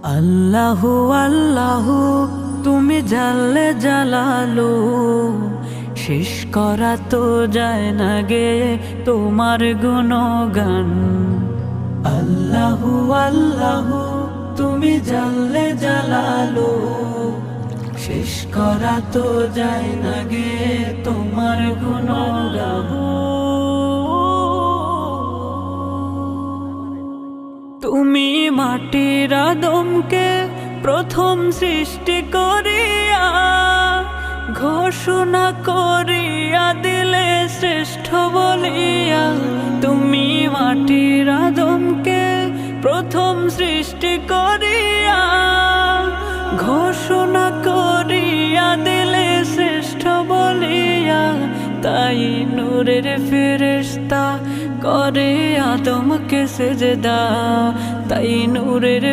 আল্লাহু আল্লাহু তুমি জাল্লে জালালু, শেষ করা তো যায় না গে তোমার গুণগান। আল্লাহু আল্লাহু তুমি জাল্লে জালালু, শেষ করা তো যায় না গে তোমার গুণগান। তুমি মাটির আদমকে প্রথম সৃষ্টি করিয়া ঘোষণা করিয়া দিলে শ্রেষ্ঠ বলিয়া। তুমি মাটির আদমকে প্রথম সৃষ্টি করিয়া ঘোষণা করিয়া দিলে শ্রেষ্ঠ বলিয়া। তাই নূরের ফেরেশতা করে আদমকে সেজদা, তাই নূরের